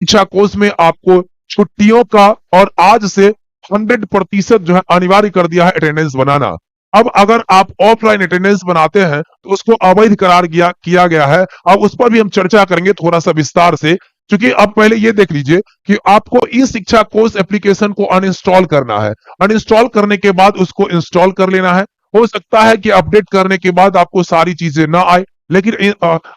शिक्षा कोष में आपको छुट्टियों का और आज से 100% जो है अनिवार्य कर दिया है अटेंडेंस बनाना। अब अगर आप ऑफलाइन अटेंडेंस बनाते हैं तो उसको अवैध करार किया गया है। अब उस पर भी हम चर्चा करेंगे थोड़ा सा विस्तार से, क्योंकि अब पहले ये देख लीजिए कि आपको ई शिक्षा कोष एप्लीकेशन को अनइंस्टॉल करना है। अनइंस्टॉल करने के बाद उसको इंस्टॉल कर लेना है। हो सकता है कि अपडेट करने के बाद आपको सारी चीजें ना आए, लेकिन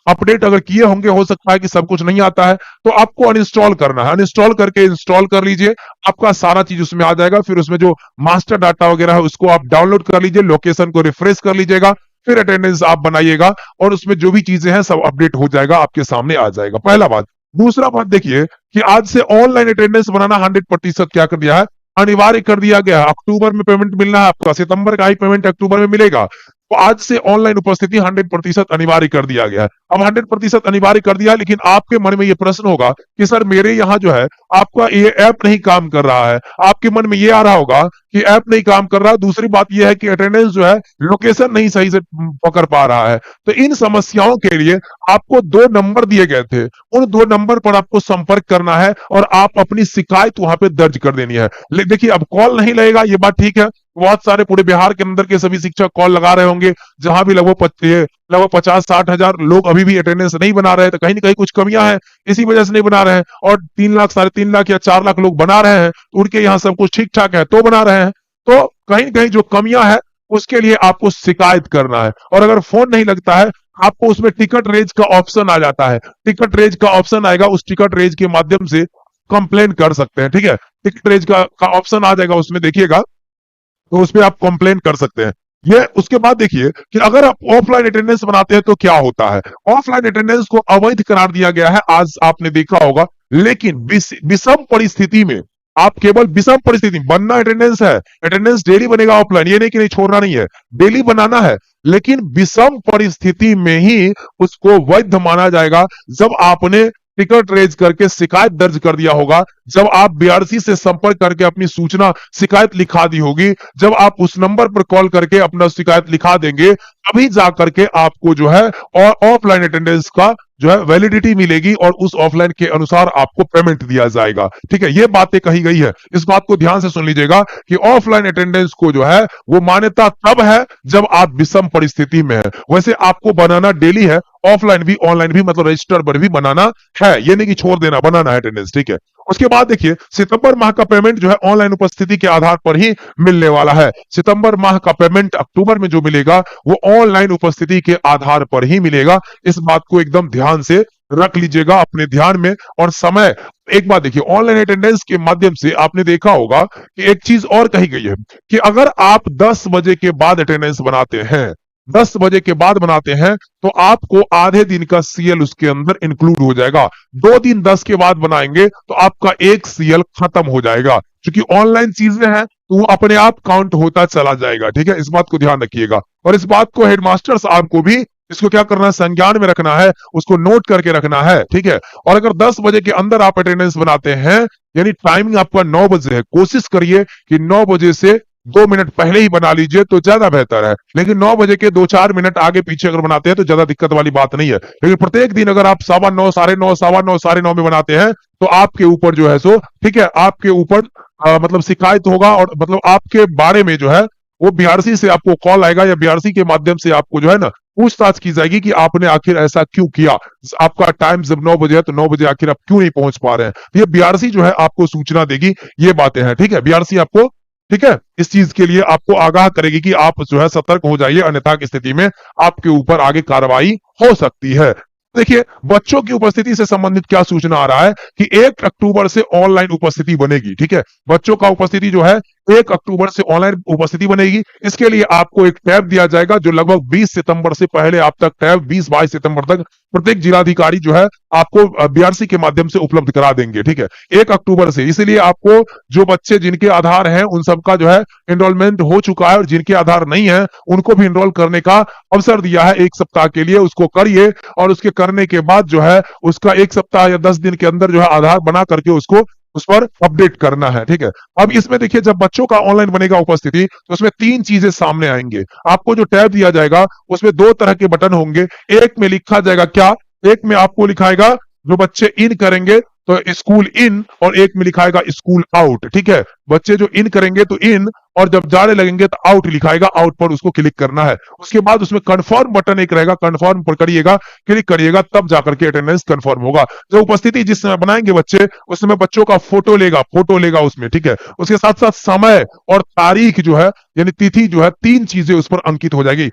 अपडेट अगर किए होंगे हो सकता है कि सब कुछ नहीं आता है, तो आपको अनइंस्टॉल करना है। अनइंस्टॉल करके इंस्टॉल कर लीजिए, आपका सारा चीज उसमें आ जाएगा। फिर उसमें जो मास्टर डाटा वगैरह है उसको आप डाउनलोड कर लीजिए, लोकेशन को रिफ्रेश कर लीजिएगा, फिर अटेंडेंस आप बनाइएगा और उसमें जो भी चीजें हैं सब अपडेट हो जाएगा, आपके सामने आ जाएगा। पहला बात। दूसरा बात देखिए कि आज से ऑनलाइन अटेंडेंस बनाना 100% क्या कर दिया है, अनिवार्य कर दिया गया है। अक्टूबर में पेमेंट मिलना है आपका, सितंबर का ही पेमेंट अक्टूबर में मिलेगा, तो आज से ऑनलाइन उपस्थिति 100% अनिवार्य कर दिया गया है। अब 100% अनिवार्य कर दिया है, लेकिन आपके मन में ये प्रश्न होगा कि सर मेरे यहाँ जो है आपका ये ऐप नहीं काम कर रहा है। आपके मन में ये आ रहा होगा कि ऐप नहीं काम कर रहा है। दूसरी बात यह है कि अटेंडेंस जो है लोकेशन नहीं सही से पकड़ पा रहा है। तो इन समस्याओं के लिए आपको 2 नंबर दिए गए थे, उन 2 नंबर पर आपको संपर्क करना है और आप अपनी शिकायत वहां पे दर्ज कर देनी है। देखिए अब कॉल नहीं लगेगा, ये बात ठीक है। बहुत सारे पूरे बिहार के अंदर के सभी शिक्षक कॉल लगा रहे होंगे, जहां भी लगभग 50-60 हजार लोग अभी भी अटेंडेंस नहीं बना रहे हैं, तो कहीं ना कहीं कुछ कमियां हैं, इसी वजह से नहीं बना रहे हैं। और 3 लाख 3.5 लाख या 4 लाख लोग बना रहे हैं, तो उनके यहाँ सब कुछ ठीक ठाक है तो बना रहे हैं। तो कहीं ना कहीं जो कमियां है उसके लिए आपको शिकायत करना है। और अगर फोन नहीं लगता है, आपको उसमें टिकट रेज का ऑप्शन आ जाता है। टिकट रेज का ऑप्शन आएगा, उस टिकट रेज के माध्यम से कंप्लेन कर सकते हैं। ठीक है, टिकट रेज का ऑप्शन आ जाएगा, उसमें देखिएगा, तो उसमें आप कंप्लेन कर सकते हैं। ये उसके बाद देखिए कि अगर आप ऑफलाइन अटेंडेंस बनाते हैं तो क्या होता है। ऑफलाइन अटेंडेंस को अवैध करार दिया गया है, आज आपने देखा होगा। लेकिन विषम परिस्थिति में, आप केवल विषम परिस्थिति बनना अटेंडेंस है, अटेंडेंस डेली बनेगा ऑफलाइन, ये नहीं कि नहीं छोड़ना नहीं है, डेली बनाना है, लेकिन विषम परिस्थिति में ही उसको वैध माना जाएगा जब आपने टिकट रेज करके शिकायत दर्ज कर दिया होगा, जब आप बीआरसी से संपर्क करके अपनी सूचना शिकायत लिखा दी होगी, जब आप उस नंबर पर कॉल करके अपना शिकायत लिखा देंगे, तभी जाकर के आपको जो है और ऑफलाइन अटेंडेंस का जो है वैलिडिटी मिलेगी और उस ऑफलाइन के अनुसार आपको पेमेंट दिया जाएगा। ठीक है, ये बातें कही गई है, इस बात को ध्यान से सुन लीजिएगा कि ऑफलाइन अटेंडेंस को जो है वो मान्यता तब है जब आप विषम परिस्थिति में है। वैसे आपको बनाना डेली है, ऑफलाइन भी ऑनलाइन भी, मतलब रजिस्टर पर भी बनाना है, ये नहीं कि छोड़ देना, बनाना है अटेंडेंस। ठीक है, उसके बाद देखिए सितंबर माह का पेमेंट जो है ऑनलाइन उपस्थिति के आधार पर ही मिलने वाला है। सितंबर माह का पेमेंट अक्टूबर में जो मिलेगा वो ऑनलाइन उपस्थिति के आधार पर ही मिलेगा। इस बात को एकदम ध्यान से रख लीजिएगा अपने ध्यान में। और समय, एक बात देखिए, ऑनलाइन अटेंडेंस के माध्यम से आपने देखा होगा कि एक चीज और कही गई है कि अगर आप 10 बजे के बाद अटेंडेंस बनाते हैं, 10 बजे के बाद बनाते हैं, तो आपको आधे दिन का सीएल उसके अंदर इंक्लूड हो जाएगा। 2 दिन 10 के बाद बनाएंगे तो आपका 1 सीएल खत्म हो जाएगा। क्योंकि ऑनलाइन चीजें हैं तो वो अपने आप काउंट होता चला जाएगा। ठीक है, इस बात को ध्यान रखिएगा। और इस बात को हेडमास्टर साहब को भी इसको क्या करना है, संज्ञान में रखना है, उसको नोट करके रखना है। ठीक है, और अगर 10 बजे के अंदर आप अटेंडेंस बनाते हैं, यानी टाइमिंग आपका 9 बजे है, कोशिश करिए कि 9 बजे से 2 मिनट पहले ही बना लीजिए तो ज्यादा बेहतर है। लेकिन 9 बजे के 2-4 मिनट आगे पीछे अगर बनाते हैं तो ज्यादा दिक्कत वाली बात नहीं है। लेकिन प्रत्येक दिन अगर आप 9:15, 9:30, 9:15, 9:30 में बनाते हैं तो आपके ऊपर जो है सो, ठीक है, आपके ऊपर मतलब शिकायत होगा, और मतलब आपके बारे में जो है वो बीआरसी से आपको कॉल आएगा या बीआरसी के माध्यम से आपको जो है ना पूछताछ की जाएगी कि आपने आखिर ऐसा क्यों किया। आपका टाइम जब 9 बजे है तो 9 बजे आखिर आप क्यों नहीं पहुंच पा रहे हैं, ये बीआरसी जो है आपको सूचना देगी। ये बातें हैं, ठीक है, बीआरसी आपको, ठीक है, इस चीज के लिए आपको आगाह करेगी कि आप जो है सतर्क हो जाइए, अन्यथा की स्थिति में आपके ऊपर आगे कार्रवाई हो सकती है। देखिए बच्चों की उपस्थिति से संबंधित क्या सूचना आ रहा है कि 1 अक्टूबर से ऑनलाइन उपस्थिति बनेगी। ठीक है, बच्चों का उपस्थिति जो है 1 अक्टूबर से ऑनलाइन उपस्थिति बनेगी। इसके लिए आपको एक टैब दिया जाएगा जो लगभग 20 सितंबर से पहले आप तक टैब 20-22 सितंबर तक प्रत्येक जिलाधिकारी जो है आपको बीआरसी के माध्यम से उपलब्ध करा देंगे। ठीक है, 1 अक्टूबर से, इसलिए आपको जो बच्चे जिनके आधार हैं उन सबका जो है एनरोलमेंट हो चुका है, और जिनके आधार नहीं है उनको भी एनरोल करने का अवसर दिया है 1 सप्ताह के लिए। उसको करिए, और उसके करने के बाद जो है उसका 1 सप्ताह या 10 दिन के अंदर जो है आधार बना करके उसको उस पर अपडेट करना है। ठीक है, अब इसमें देखिए जब बच्चों का ऑनलाइन बनेगा उपस्थिति तो उसमें 3 चीजें सामने आएंगे। आपको जो टैब दिया जाएगा उसमें 2 तरह के बटन होंगे। एक में लिखा जाएगा क्या, एक में आपको लिखाएगा जो बच्चे इन करेंगे तो स्कूल इन और एक में लिखाएगा स्कूल आउट। ठीक है, बच्चे जो इन करेंगे तो इन, और जब जाने लगेंगे तो आउट लिखाएगा, आउट पर उसको क्लिक करना है। उसके बाद उसमें कंफर्म बटन एक रहेगा, कंफर्म पर करिएगा, क्लिक करिएगा, तब जाकर के अटेंडेंस कंफर्म होगा। जो उपस्थिति जिस समय बनाएंगे बच्चे, उस समय बच्चों का फोटो लेगा उसमें। ठीक है, उसके साथ साथ समय और तारीख जो है, यानी तिथि जो है, तीन चीजें उस पर अंकित हो जाएगी।